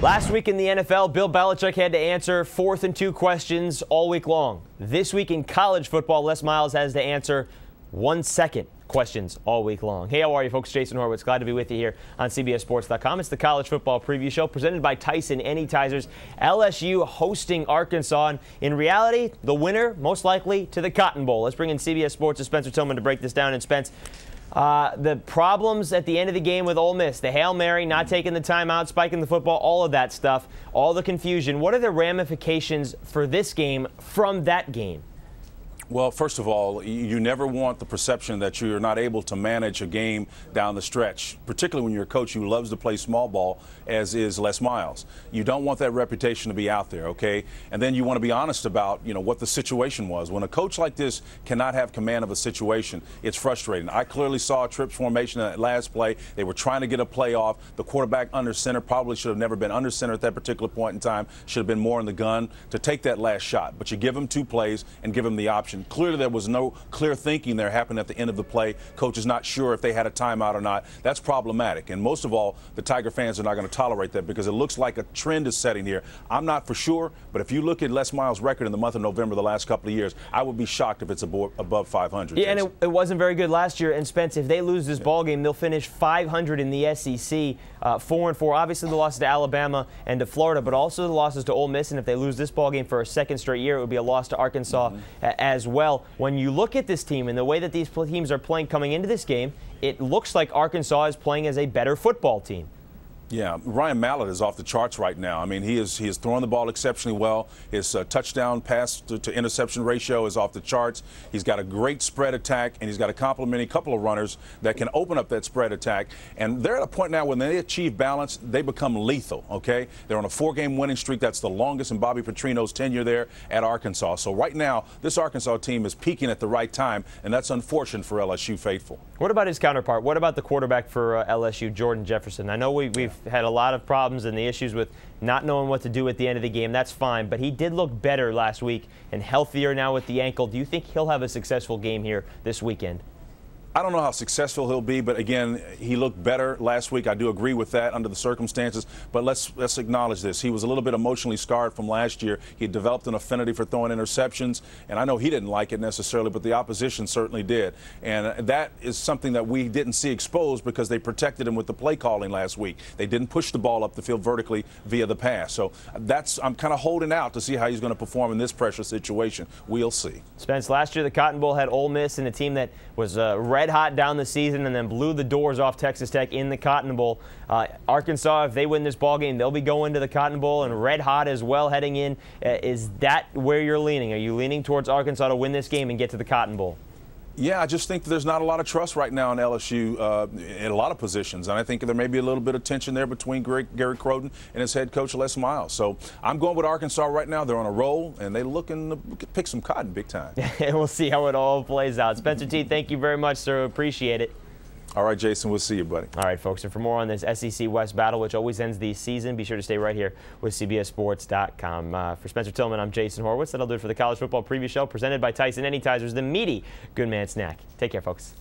Last week in the NFL, Bill Belichick had to answer 4th and 2 questions all week long. This week in college football, Les Miles has to answer 1-second questions all week long. Hey, how are you, folks? Jason Horowitz. Glad to be with you here on CBSSports.com. It's the College Football Preview Show presented by Tyson Anytizers. LSU hosting Arkansas. And in reality, the winner, most likely, to the Cotton Bowl. Let's bring in CBS Sports' Spencer Tillman to break this down. And Spence, the problems at the end of the game with Ole Miss, the Hail Mary, not taking the timeout, spiking the football, all of that stuff, all the confusion. What are the ramifications for this game from that game? Well, first of all, you never want the perception that you're not able to manage a game down the stretch, particularly when you're a coach who loves to play small ball, as is Les Miles. You don't want that reputation to be out there, okay? And then you want to be honest about, what the situation was. When a coach like this cannot have command of a situation, it's frustrating. I clearly saw a trips formation in that last play. They were trying to get a play off. The quarterback under center probably should have never been under center at that particular point in time. Should have been more in the gun to take that last shot. But you give him 2 plays and give him the option. Clearly, there was no clear thinking there happened at the end of the play. Coach is not sure if they had a timeout or not. That's problematic. And most of all, the Tiger fans are not going to tolerate that because it looks like a trend is setting here. I'm not for sure, but if you look at Les Miles' record in the month of November the last couple of years, I would be shocked if it's above 500. Yeah, and it wasn't very good last year. And Spence, if they lose this ball game, they'll finish 500 in the SEC, 4-4. Obviously, the losses to Alabama and to Florida, but also the losses to Ole Miss. And if they lose this ball game for a second straight year, it would be a loss to Arkansas as well. When you look at this team and the way that these teams are playing coming into this game, it looks like Arkansas is playing as a better football team. Yeah, Ryan Mallett is off the charts right now. I mean, he is throwing the ball exceptionally well. His touchdown pass to interception ratio is off the charts. He's got a great spread attack, and he's got a complimenting couple of runners that can open up that spread attack. And they're at a point now when they achieve balance, they become lethal, okay? They're on a 4-game winning streak. That's the longest in Bobby Petrino's tenure there at Arkansas. So right now, this Arkansas team is peaking at the right time, and that's unfortunate for LSU faithful. What about his counterpart? What about the quarterback for LSU, Jordan Jefferson? I know we've had a lot of problems and the issues with not knowing what to do at the end of the game. That's fine, but he did look better last week and healthier now with the ankle. Do you think he'll have a successful game here this weekend? I don't know how successful he'll be, but again, he looked better last week. I do agree with that under the circumstances, but let's acknowledge this. He was a little bit emotionally scarred from last year. He developed an affinity for throwing interceptions, and I know he didn't like it necessarily, but the opposition certainly did. And that is something that we didn't see exposed because they protected him with the play calling last week. They didn't push the ball up the field vertically via the pass. So I'm kind of holding out to see how he's going to perform in this pressure situation. We'll see. Spence, last year the Cotton Bowl had Ole Miss and a team that was red hot down the season and then blew the doors off Texas Tech in the Cotton Bowl. Arkansas, if they win this ball game, they'll be going to the Cotton Bowl and red hot as well heading in. Is that where you're leaning? Are you leaning towards Arkansas to win this game and get to the Cotton Bowl? Yeah, I just think that there's not a lot of trust right now in LSU in a lot of positions. And I think there may be a little bit of tension there between Gary Crowden and his head coach, Les Miles. So I'm going with Arkansas right now. They're on a roll, and they're looking to pick some cotton big time. And we'll see how it all plays out. Spencer T., thank you very much, sir. Appreciate it. All right, Jason, we'll see you, buddy. All right, folks, and for more on this SEC West battle, which always ends the season, be sure to stay right here with CBSSports.com. For Spencer Tillman, I'm Jason Horowitz. That'll do it for the College Football Preview Show presented by Tyson Anytizers, the meaty Good Man Snack. Take care, folks.